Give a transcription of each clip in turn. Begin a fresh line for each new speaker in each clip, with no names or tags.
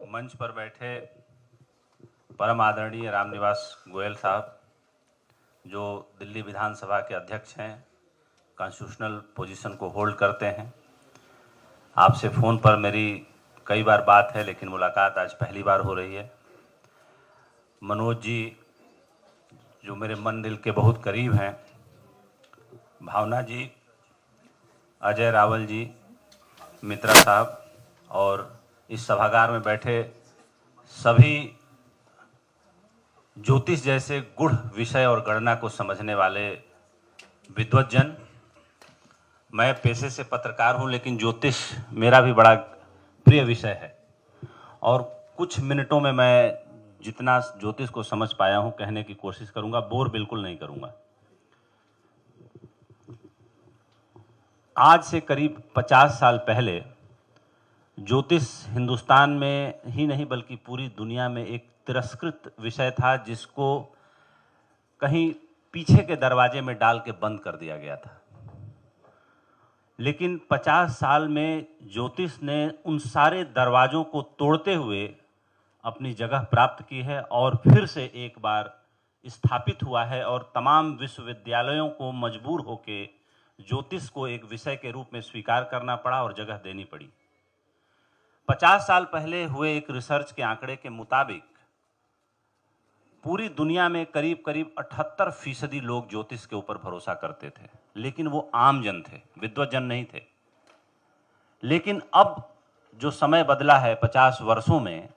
मंच पर बैठे परम आदरणीय रामनिवास गोयल साहब, जो दिल्ली विधानसभा के अध्यक्ष हैं, कॉन्स्टिट्यूशनल पोजीशन को होल्ड करते हैं। आपसे फ़ोन पर मेरी कई बार बात है, लेकिन मुलाकात आज पहली बार हो रही है। मनोज जी, जो मेरे मन दिल के बहुत करीब हैं, भावना जी, अजय रावल जी, मित्रा साहब और इस सभागार में बैठे सभी ज्योतिष जैसे गूढ़ विषय और गणना को समझने वाले विद्वज्जन। मैं पेशे से पत्रकार हूं, लेकिन ज्योतिष मेरा भी बड़ा प्रिय विषय है और कुछ मिनटों में मैं जितना ज्योतिष को समझ पाया हूं कहने की कोशिश करूंगा। बोर बिल्कुल नहीं करूंगा। आज से करीब 50 साल पहले ज्योतिष हिंदुस्तान में ही नहीं बल्कि पूरी दुनिया में एक तिरस्कृत विषय था, जिसको कहीं पीछे के दरवाजे में डाल के बंद कर दिया गया था। लेकिन 50 साल में ज्योतिष ने उन सारे दरवाजों को तोड़ते हुए अपनी जगह प्राप्त की है और फिर से एक बार स्थापित हुआ है और तमाम विश्वविद्यालयों को मजबूर होकर ज्योतिष को एक विषय के रूप में स्वीकार करना पड़ा और जगह देनी पड़ी। 50 साल पहले हुए एक रिसर्च के आंकड़े के मुताबिक पूरी दुनिया में करीब करीब 78% लोग ज्योतिष के ऊपर भरोसा करते थे, लेकिन वो आम जन थे, विद्वज्जन नहीं थे। लेकिन अब जो समय बदला है 50 वर्षों में,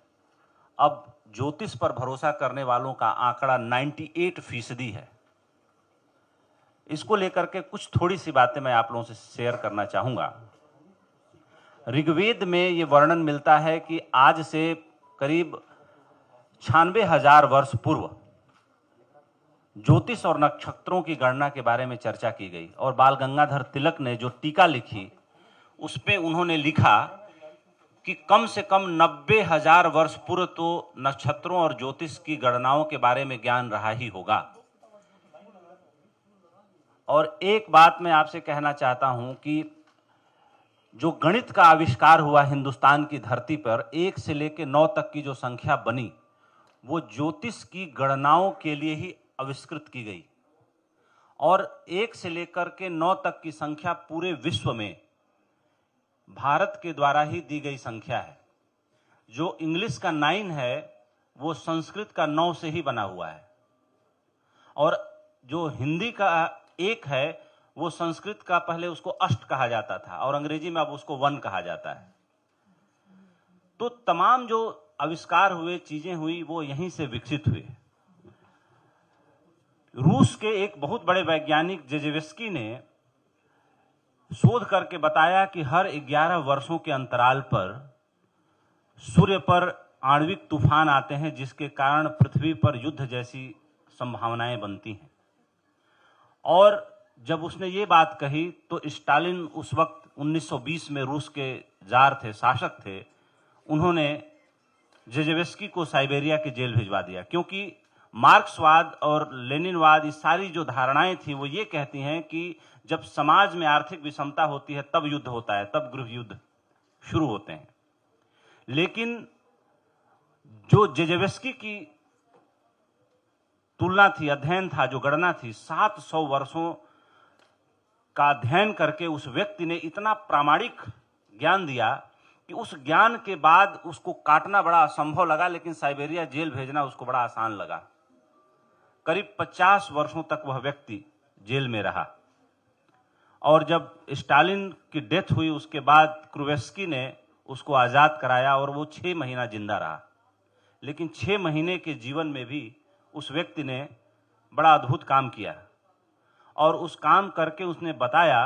अब ज्योतिष पर भरोसा करने वालों का आंकड़ा 98% है। इसको लेकर के कुछ थोड़ी सी बातें मैं आप लोगों से शेयर करना चाहूंगा। ऋग्वेद में ये वर्णन मिलता है कि आज से करीब 96,000 वर्ष पूर्व ज्योतिष और नक्षत्रों की गणना के बारे में चर्चा की गई और बाल गंगाधर तिलक ने जो टीका लिखी उस पे उन्होंने लिखा कि कम से कम 90,000 वर्ष पूर्व तो नक्षत्रों और ज्योतिष की गणनाओं के बारे में ज्ञान रहा ही होगा। और एक बात मैं आपसे कहना चाहता हूं कि जो गणित का आविष्कार हुआ हिंदुस्तान की धरती पर, 1 से लेकर 9 तक की जो संख्या बनी वो ज्योतिष की गणनाओं के लिए ही आविष्कृत की गई और 1 से लेकर के 9 तक की संख्या पूरे विश्व में भारत के द्वारा ही दी गई संख्या है। जो इंग्लिश का 9 है वो संस्कृत का 9 से ही बना हुआ है और जो हिंदी का 1 है वो संस्कृत का पहले उसको अष्ट कहा जाता था और अंग्रेजी में अब उसको 1 कहा जाता है। तो तमाम जो आविष्कार हुए, चीजें हुई, वो यहीं से विकसित हुए। रूस के एक बहुत बड़े वैज्ञानिक जेजेवेस्की ने शोध करके बताया कि हर 11 वर्षों के अंतराल पर सूर्य पर आणविक तूफान आते हैं, जिसके कारण पृथ्वी पर युद्ध जैसी संभावनाएं बनती हैं। और जब उसने ये बात कही तो स्टालिन उस वक्त 1920 में रूस के जार थे, शासक थे, उन्होंने जेजेवेस्की को साइबेरिया की जेल भिजवा दिया, क्योंकि मार्क्सवाद और लेनिनवाद, ये सारी जो धारणाएं थी वो ये कहती हैं कि जब समाज में आर्थिक विषमता होती है तब युद्ध होता है, तब गृह युद्ध शुरू होते हैं। लेकिन जो जेजेवेस्की की तुलना थी, अध्ययन था, जो गणना थी, 700 वर्षों का अध्ययन करके उस व्यक्ति ने इतना प्रामाणिक ज्ञान दिया कि उस ज्ञान के बाद उसको काटना बड़ा असंभव लगा, लेकिन साइबेरिया जेल भेजना उसको बड़ा आसान लगा। करीब 50 वर्षों तक वह व्यक्ति जेल में रहा और जब स्टालिन की डेथ हुई उसके बाद क्रूवेस्की ने उसको आजाद कराया और वो 6 महीना जिंदा रहा। लेकिन 6 महीने के जीवन में भी उस व्यक्ति ने बड़ा अद्भुत काम किया और उस काम करके उसने बताया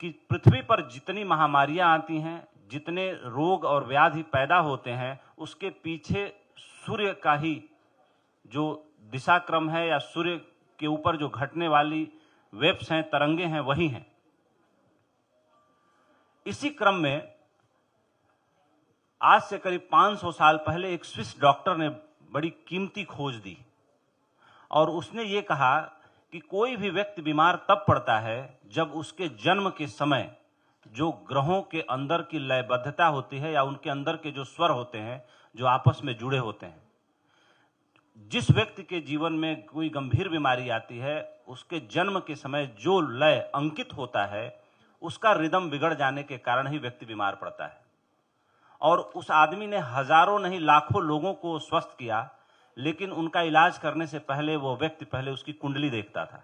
कि पृथ्वी पर जितनी महामारियां आती हैं, जितने रोग और व्याधि पैदा होते हैं, उसके पीछे सूर्य का ही जो दिशाक्रम है या सूर्य के ऊपर जो घटने वाली वेव्स हैं, तरंगे हैं, वही हैं। इसी क्रम में आज से करीब 500 साल पहले एक स्विस डॉक्टर ने बड़ी कीमती खोज दी और उसने ये कहा कि कोई भी व्यक्ति बीमार तब पड़ता है जब उसके जन्म के समय जो ग्रहों के अंदर की लयबद्धता होती है या उनके अंदर के जो स्वर होते हैं जो आपस में जुड़े होते हैं। जिस व्यक्ति के जीवन में कोई गंभीर बीमारी आती है, उसके जन्म के समय जो लय अंकित होता है, उसका रिदम बिगड़ जाने के कारण ही व्यक्ति बीमार पड़ता है। और उस आदमी ने हजारों नहीं लाखों लोगों को स्वस्थ किया, लेकिन उनका इलाज करने से पहले वो व्यक्ति पहले उसकी कुंडली देखता था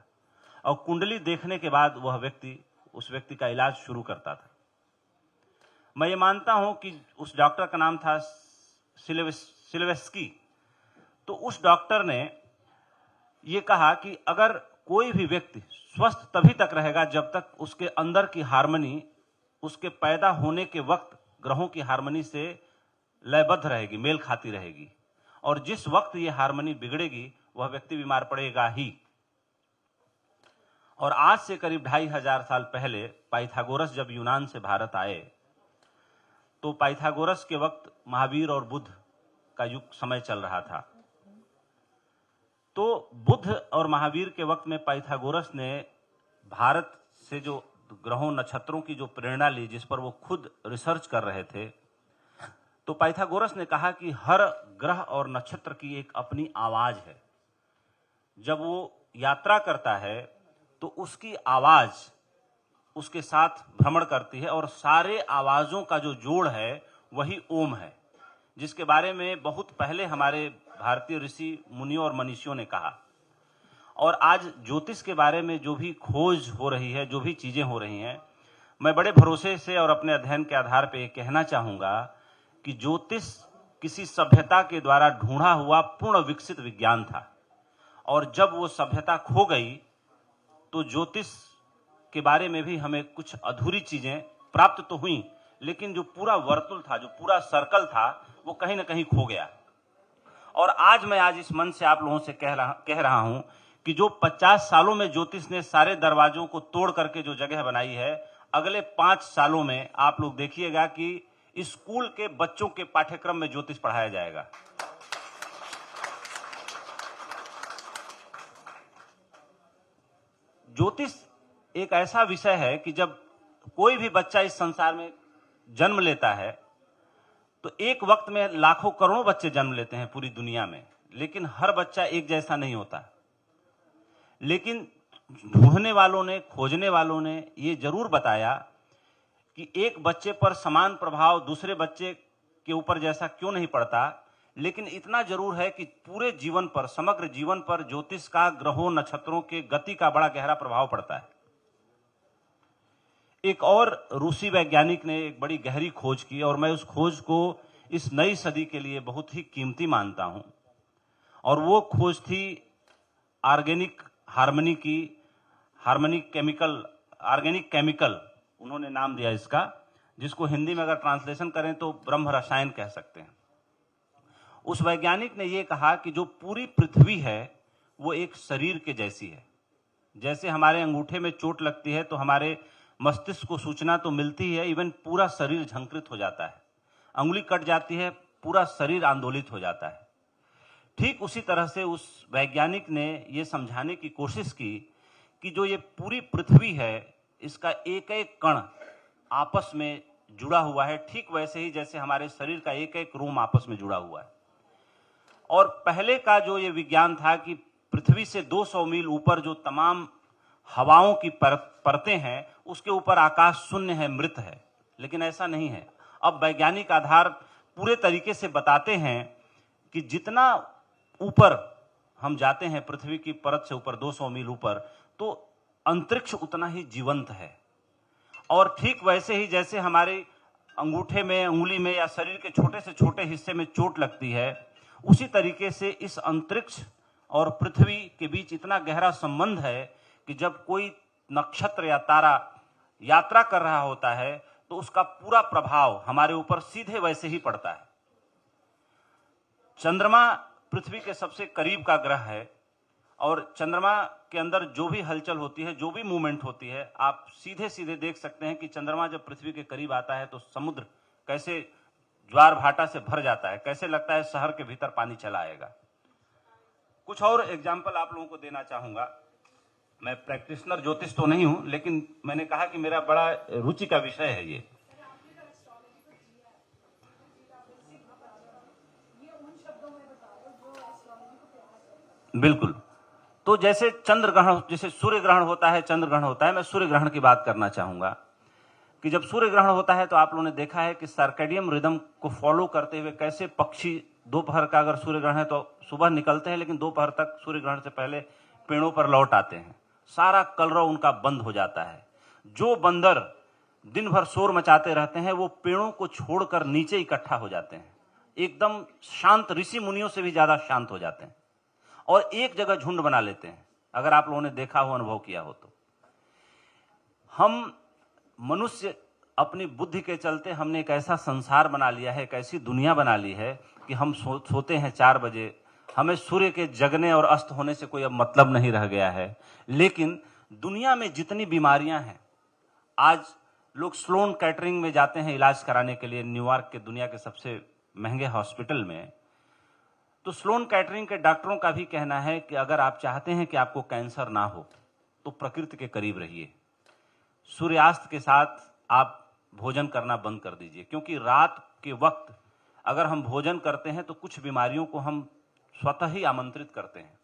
और कुंडली देखने के बाद वह व्यक्ति उस व्यक्ति का इलाज शुरू करता था। मैं ये मानता हूं कि उस डॉक्टर का नाम था सिल्वेस्की। तो उस डॉक्टर ने ये कहा कि अगर कोई भी व्यक्ति स्वस्थ तभी तक रहेगा जब तक उसके अंदर की हार्मनी उसके पैदा होने के वक्त ग्रहों की हार्मनी से लयबद्ध रहेगी, मेल खाती रहेगी। और जिस वक्त ये हार्मनी बिगड़ेगी वह व्यक्ति बीमार पड़ेगा ही। और आज से करीब 2500 साल पहले पाइथागोरस जब यूनान से भारत आए, तो पाइथागोरस के वक्त महावीर और बुद्ध का युग समय चल रहा था। तो बुद्ध और महावीर के वक्त में पाइथागोरस ने भारत से जो ग्रहों नक्षत्रों की जो प्रेरणा ली, जिस पर वो खुद रिसर्च कर रहे थे, तो पाइथागोरस ने कहा कि हर ग्रह और नक्षत्र की एक अपनी आवाज है। जब वो यात्रा करता है तो उसकी आवाज उसके साथ भ्रमण करती है और सारे आवाजों का जो जोड़ है वही ओम है, जिसके बारे में बहुत पहले हमारे भारतीय ऋषि मुनियों और मनीषियों ने कहा। और आज ज्योतिष के बारे में जो भी खोज हो रही है, जो भी चीजें हो रही हैं, मैं बड़े भरोसे से और अपने अध्ययन के आधार पर कहना चाहूंगा कि ज्योतिष किसी सभ्यता के द्वारा ढूंढा हुआ पूर्ण विकसित विज्ञान था। और जब वो सभ्यता खो गई तो ज्योतिष के बारे में भी हमें कुछ अधूरी चीजें प्राप्त तो हुई, लेकिन जो पूरा वर्तुल था, जो पूरा सर्कल था, वो कहीं ना कहीं खो गया। और आज इस मन से आप लोगों से कह रहा हूं कि जो 50 सालों में ज्योतिष ने सारे दरवाजों को तोड़ करके जो जगह बनाई है, अगले 5 सालों में आप लोग देखिएगा कि स्कूल के बच्चों के पाठ्यक्रम में ज्योतिष पढ़ाया जाएगा। ज्योतिष एक ऐसा विषय है कि जब कोई भी बच्चा इस संसार में जन्म लेता है, तो एक वक्त में लाखों करोड़ों बच्चे जन्म लेते हैं पूरी दुनिया में, लेकिन हर बच्चा एक जैसा नहीं होता। लेकिन ढूंढने वालों ने, खोजने वालों ने ये जरूर बताया कि एक बच्चे पर समान प्रभाव दूसरे बच्चे के ऊपर जैसा क्यों नहीं पड़ता, लेकिन इतना जरूर है कि पूरे जीवन पर, समग्र जीवन पर ज्योतिष का ग्रहों नक्षत्रों के गति का बड़ा गहरा प्रभाव पड़ता है। एक और रूसी वैज्ञानिक ने एक बड़ी गहरी खोज की और मैं उस खोज को इस नई सदी के लिए बहुत ही कीमती मानता हूं। और वो खोज थी ऑर्गेनिक हार्मनी की, ऑर्गेनिक केमिकल उन्होंने नाम दिया इसका, जिसको हिंदी में अगर ट्रांसलेशन करें तो ब्रह्म रसायन कह सकते हैं। उस वैज्ञानिक ने यह कहा कि जो पूरी पृथ्वी है वो एक शरीर के जैसी है। जैसे हमारे अंगूठे में चोट लगती है तो हमारे मस्तिष्क को सूचना तो मिलती है, इवन पूरा शरीर झंकृत हो जाता है। अंगुली कट जाती है, पूरा शरीर आंदोलित हो जाता है। ठीक उसी तरह से उस वैज्ञानिक ने यह समझाने की कोशिश की कि जो ये पूरी पृथ्वी है, इसका एक एक कण आपस में जुड़ा हुआ है, ठीक वैसे ही जैसे हमारे शरीर का एक एक रोम आपस में जुड़ा हुआ है। और पहले का जो ये विज्ञान था कि पृथ्वी से 200 मील ऊपर जो तमाम हवाओं की परतें हैं, उसके ऊपर आकाश शून्य है, मृत है। लेकिन ऐसा नहीं है। अब वैज्ञानिक आधार पूरे तरीके से बताते हैं कि जितना ऊपर हम जाते हैं पृथ्वी की परत से ऊपर 200 मील ऊपर, तो अंतरिक्ष उतना ही जीवंत है। और ठीक वैसे ही जैसे हमारे अंगूठे में, उंगली में या शरीर के छोटे से छोटे हिस्से में चोट लगती है, उसी तरीके से इस अंतरिक्ष और पृथ्वी के बीच इतना गहरा संबंध है कि जब कोई नक्षत्र या तारा यात्रा कर रहा होता है तो उसका पूरा प्रभाव हमारे ऊपर सीधे वैसे ही पड़ता है। चंद्रमा पृथ्वी के सबसे करीब का ग्रह है और चंद्रमा के अंदर जो भी हलचल होती है, जो भी मूवमेंट होती है, आप सीधे सीधे देख सकते हैं कि चंद्रमा जब पृथ्वी के करीब आता है तो समुद्र कैसे ज्वार भाटा से भर जाता है, कैसे लगता है शहर के भीतर पानी चला आएगा। कुछ और एग्जाम्पल आप लोगों को देना चाहूंगा। मैं प्रैक्टिशनर ज्योतिष तो नहीं हूं, लेकिन मैंने कहा कि मेरा बड़ा रुचि का विषय है ये। बिल्कुल। तो जैसे चंद्र ग्रहण, जैसे सूर्य ग्रहण होता है, चंद्र ग्रहण होता है, मैं सूर्य ग्रहण की बात करना चाहूंगा कि जब सूर्य ग्रहण होता है तो आप लोगों ने देखा है कि सर्केडियम रिदम को फॉलो करते हुए कैसे पक्षी दोपहर का अगर सूर्य ग्रहण है तो सुबह निकलते हैं, लेकिन दोपहर तक सूर्य ग्रहण से पहले पेड़ों पर लौट आते हैं। सारा कलरव उनका बंद हो जाता है। जो बंदर दिन भर शोर मचाते रहते हैं वो पेड़ों को छोड़कर नीचे इकट्ठा हो जाते हैं, एकदम शांत, ऋषि मुनियों से भी ज्यादा शांत हो जाते हैं और एक जगह झुंड बना लेते हैं। अगर आप लोगों ने देखा हो, अनुभव किया हो तो हम मनुष्य अपनी बुद्धि के चलते हमने एक ऐसा संसार बना लिया है, एक ऐसी दुनिया बना ली है कि हम सोते हैं 4 बजे। हमें सूर्य के जगने और अस्त होने से कोई अब मतलब नहीं रह गया है। लेकिन दुनिया में जितनी बीमारियां हैं, आज लोग स्लोन कैटरिंग में जाते हैं इलाज कराने के लिए, न्यूयॉर्क के दुनिया के सबसे महंगे हॉस्पिटल में। तो स्लोन कैटरिंग के डॉक्टरों का भी कहना है कि अगर आप चाहते हैं कि आपको कैंसर ना हो तो प्रकृति के करीब रहिए। सूर्यास्त के साथ आप भोजन करना बंद कर दीजिए, क्योंकि रात के वक्त अगर हम भोजन करते हैं तो कुछ बीमारियों को हम स्वतः ही आमंत्रित करते हैं,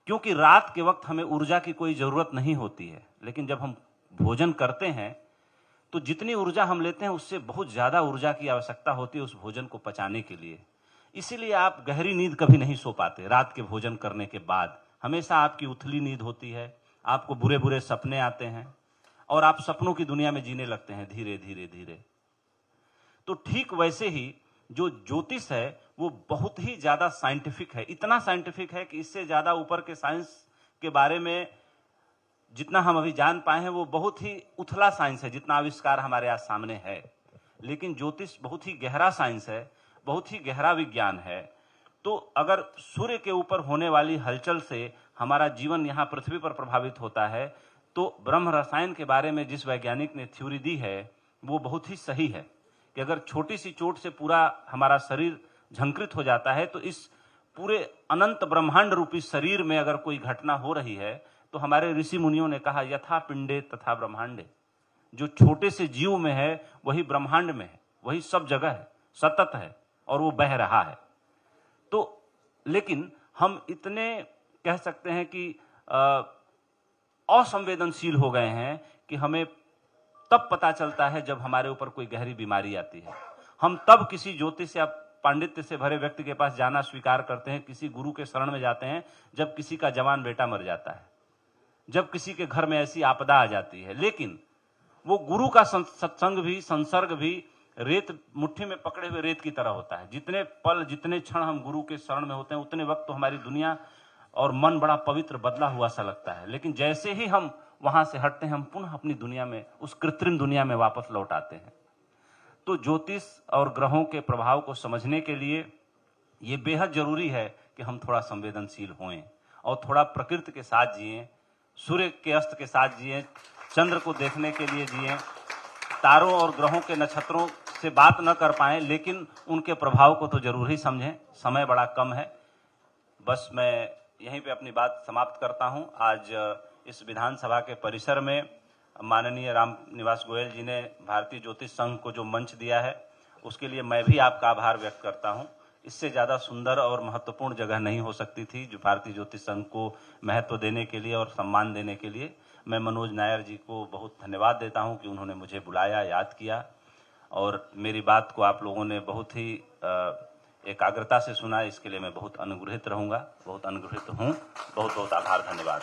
क्योंकि रात के वक्त हमें ऊर्जा की कोई जरूरत नहीं होती है। लेकिन जब हम भोजन करते हैं तो जितनी ऊर्जा हम लेते हैं उससे बहुत ज्यादा ऊर्जा की आवश्यकता होती है उस भोजन को पचाने के लिए। इसीलिए आप गहरी नींद कभी नहीं सो पाते। रात के भोजन करने के बाद हमेशा आपकी उथली नींद होती है, आपको बुरे बुरे सपने आते हैं और आप सपनों की दुनिया में जीने लगते हैं धीरे धीरे धीरे। तो ठीक वैसे ही जो ज्योतिष है वो बहुत ही ज्यादा साइंटिफिक है। इतना साइंटिफिक है कि इससे ज्यादा ऊपर के साइंस के बारे में जितना हम अभी जान पाए हैं वो बहुत ही उथला साइंस है, जितना आविष्कार हमारे आज सामने है। लेकिन ज्योतिष बहुत ही गहरा साइंस है, बहुत ही गहरा विज्ञान है। तो अगर सूर्य के ऊपर होने वाली हलचल से हमारा जीवन यहाँ पृथ्वी पर प्रभावित होता है, तो ब्रह्म रसायन के बारे में जिस वैज्ञानिक ने थ्योरी दी है वो बहुत ही सही है कि अगर छोटी सी चोट से पूरा हमारा शरीर झंकृत हो जाता है, तो इस पूरे अनंत ब्रह्मांड रूपी शरीर में अगर कोई घटना हो रही है तो हमारे ऋषि मुनियों ने कहा यथा पिंडे तथा ब्रह्मांडे। जो छोटे से जीव में है वही ब्रह्मांड में है, वही सब जगह है, सतत है और वो बह रहा है। तो लेकिन हम इतने कह सकते हैं कि असंवेदनशील हो गए हैं कि हमें तब पता चलता है जब हमारे ऊपर कोई गहरी बीमारी आती है। हम तब किसी ज्योतिष या पांडित्य से भरे व्यक्ति के पास जाना स्वीकार करते हैं, किसी गुरु के शरण में जाते हैं जब किसी का जवान बेटा मर जाता है, जब किसी के घर में ऐसी आपदा आ जाती है। लेकिन वो गुरु का सत्संग भी, संसर्ग भी रेत मुट्ठी में पकड़े हुए रेत की तरह होता है। जितने पल, जितने क्षण हम गुरु के शरण में होते हैं उतने वक्त तो हमारी दुनिया और मन बड़ा पवित्र बदला हुआ सा लगता है। लेकिन जैसे ही हम वहां से हटते हैं हम पुनः अपनी दुनिया में, उस कृत्रिम दुनिया में वापस लौट आते हैं। तो ज्योतिष और ग्रहों के प्रभाव को समझने के लिए ये बेहद जरूरी है कि हम थोड़ा संवेदनशील होएं और थोड़ा प्रकृति के साथ जिएं, सूर्य के अस्त के साथ जिएं, चंद्र को देखने के लिए जिएं। तारों और ग्रहों के नक्षत्रों से बात न कर पाएं, लेकिन उनके प्रभाव को तो जरूर ही समझें। समय बड़ा कम है। बस मैं यहीं पे अपनी बात समाप्त करता हूं। आज इस विधानसभा के परिसर में माननीय राम निवास गोयल जी ने भारतीय ज्योतिष संघ को जो मंच दिया है उसके लिए मैं भी आपका आभार व्यक्त करता हूं। इससे ज़्यादा सुंदर और महत्वपूर्ण जगह नहीं हो सकती थी जो भारतीय ज्योतिष संघ को महत्व देने के लिए और सम्मान देने के लिए। मैं मनोज नायर जी को बहुत धन्यवाद देता हूं कि उन्होंने मुझे बुलाया, याद किया और मेरी बात को आप लोगों ने बहुत ही एकाग्रता से सुना। इसके लिए मैं बहुत अनुग्रहित रहूंगा, बहुत अनुग्रहित हूं। बहुत बहुत आभार, धन्यवाद।